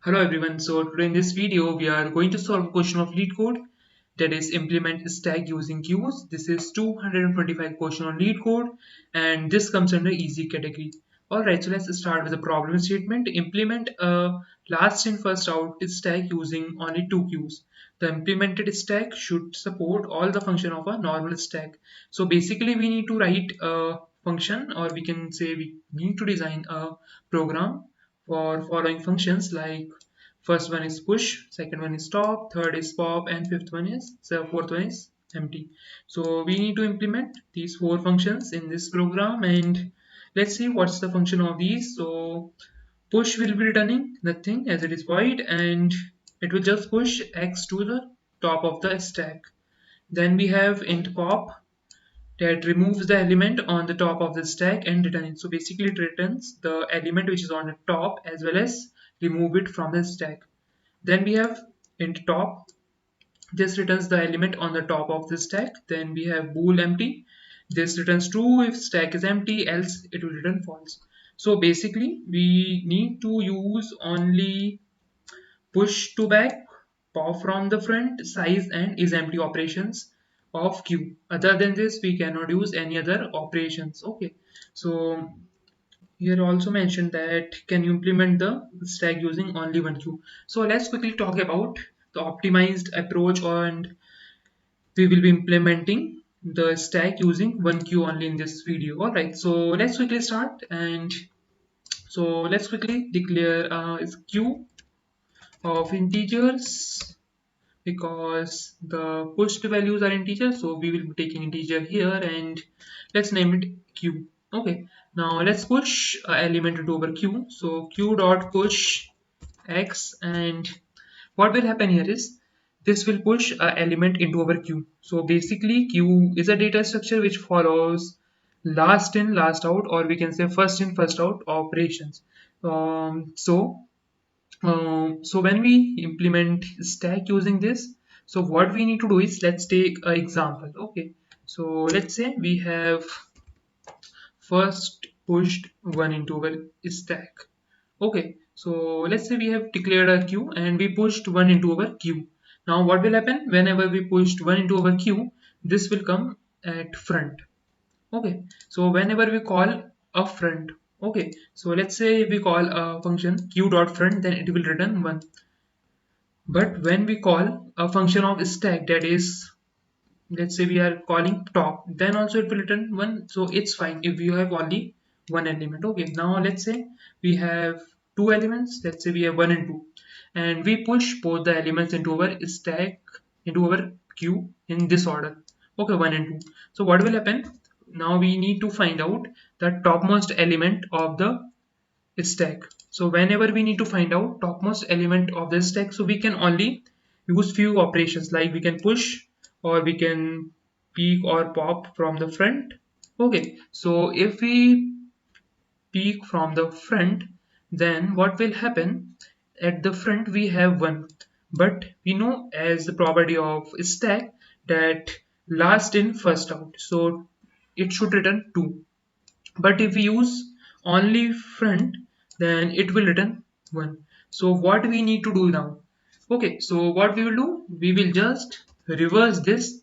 Hello everyone, so today in this video we are going to solve a question of LeetCode, that is implement stack using queues. This is 225 question on LeetCode and this comes under easy category. Alright, so let's start with the problem statement. Implement a last in first out stack using only two queues. The implemented stack should support all the function of a normal stack. So basically we need to write a function, or we can say we need to design a program for following functions, like first one is push, second one is stop, third is pop, and fourth one is empty. So we need to implement these four functions in this program, and let's see what's the function of these. So push will be returning nothing as it is void, and it will just push x to the top of the stack. Then we have int pop that removes the element on the top of the stack and return it. So basically it returns the element which is on the top as well as remove it from the stack. Then we have int top. This returns the element on the top of the stack. Then we have bool empty. This returns true if stack is empty, else it will return false. So basically we need to use only push to back, pop from the front, size and is empty operations of queue. Other than this, we cannot use any other operations. Okay, so here also mentioned that can you implement the stack using only one queue. So let's quickly talk about the optimized approach, and we will be implementing the stack using one queue only in this video. All right, so let's quickly start, and so let's quickly declare its queue of integers, because the pushed values are integers, so we will be taking integer here, and let's name it q. Okay, now let's push element into our queue. So q dot push x, and what will happen here is this will push a element into our queue. So basically queue is a data structure which follows last in last out, or we can say first in first out operations. So when we implement stack using this, so what we need to do is, let's take an example. Okay, so let's say we have first pushed one into our stack. Okay, so let's say we have declared a queue and we pushed one into our queue. Now what will happen whenever we pushed one into our queue? This will come at front. Okay, so whenever we call a front, okay, so let's say we call a function q dot front, then it will return 1. But when we call a function of stack, that is, let's say we are calling top, then also it will return 1. So it's fine if you have only one element. Okay, now let's say we have two elements. Let's say we have 1 and 2, and we push both the elements into our stack, into our queue in this order. Okay, 1 and 2. So what will happen? Now we need to find out the topmost element of the stack. So whenever we need to find out topmost element of the stack, so we can only use few operations, like we can push, or we can peek or pop from the front. Okay, so if we peek from the front, then what will happen? At the front we have 1, but we know as the property of stack that last in first out, so it should return 2. But if we use only front, then it will return 1. So what we need to do now? Okay, so what we will do, we will just reverse this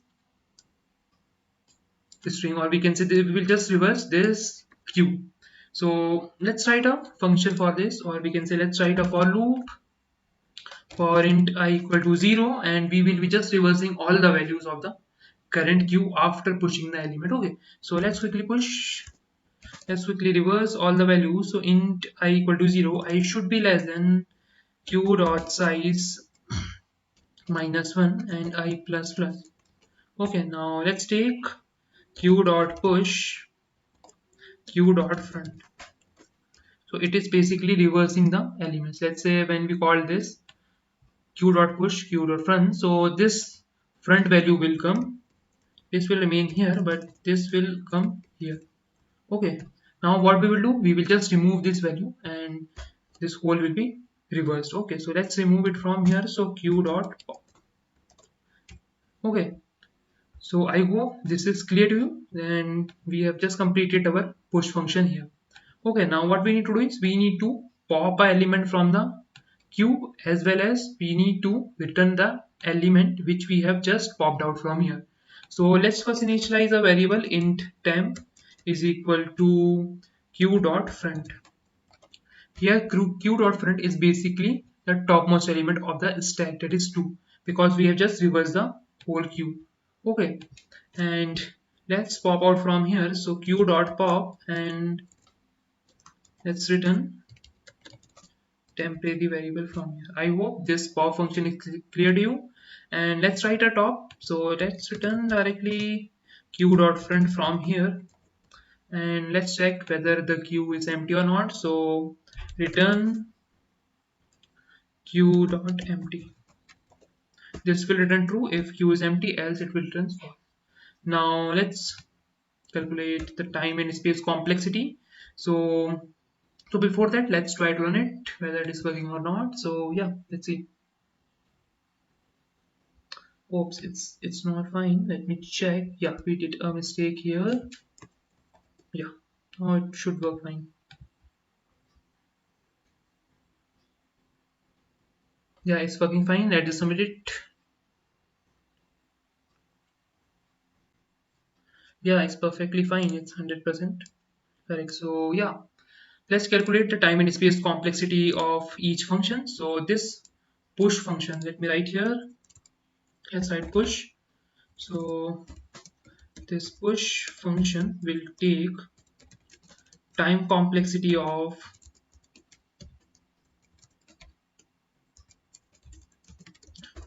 string, or we can say that we will just reverse this queue. So let's write a function for this, or we can say let's write a for loop for int I equal to 0, and we will be just reversing all the values of the current queue after pushing the element. Okay, so let's quickly push. Let's quickly reverse all the values. So int I equal to 0, I should be less than q dot size minus 1 and I plus plus. Okay, now let's take q dot push q dot front. So it is basically reversing the elements. Let's say when we call this q dot push q dot front, so this front value will come, this will remain here, but this will come here. Okay, now what we will do, we will just remove this value and this whole will be reversed. Okay, so let's remove it from here. So q dot pop. Okay, so I hope this is clear to you, and we have just completed our push function here. Okay, now what we need to do is we need to pop an element from the cube, as well as we need to return the element which we have just popped out from here. So let's first initialize a variable int temp is equal to q dot front. Here q dot front is basically the topmost element of the stack, that is 2, because we have just reversed the whole queue. Okay, and let's pop out from here. So q dot pop, and let's return temporary variable from here. I hope this pop function is clear to you. And let's write a top. So let's return directly q dot front from here, and let's check whether the queue is empty or not. So return q dot empty. This will return true if queue is empty, else it will return false. Now let's calculate the time and space complexity. So before that, let's try to run it, whether it is working or not. So yeah, let's see. Oops, it's not fine. Let me check. Yeah, we did a mistake here. Yeah, oh, it should work fine. Yeah, it's working fine. Let's just submit it. Yeah, it's perfectly fine. It's 100% correct. So yeah, let's calculate the time and space complexity of each function. So this push function, let me write here. Let's write push. So this push function will take time complexity of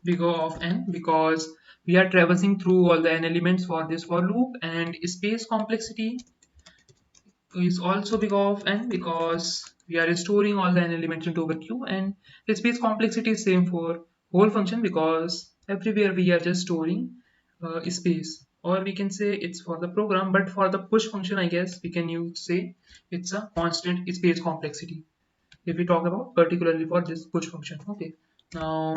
big O of n, because we are traversing through all the n elements for this for loop, and space complexity is also big O of n because we are storing all the n elements into our queue, and the space complexity is same for whole function because everywhere we are just storing space, or we can say it's for the program, but for the push function I guess we can use say it's a constant space complexity if we talk about particularly for this push function. Okay, now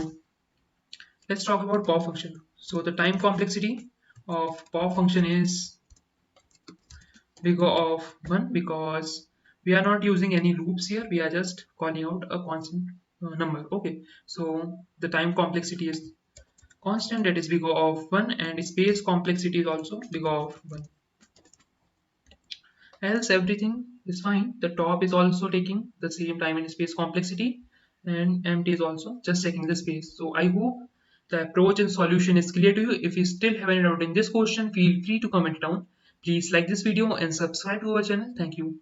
let's talk about pop function. So the time complexity of pop function is big O of 1 because we are not using any loops here, we are just calling out a constant number. Okay, so the time complexity is constant, that is big O of 1, and space complexity is also big O of 1. Else everything is fine. The top is also taking the same time and space complexity, and empty is also just checking the space. So I hope the approach and solution is clear to you. If you still have any doubt in this question, feel free to comment down. Please like this video and subscribe to our channel. Thank you.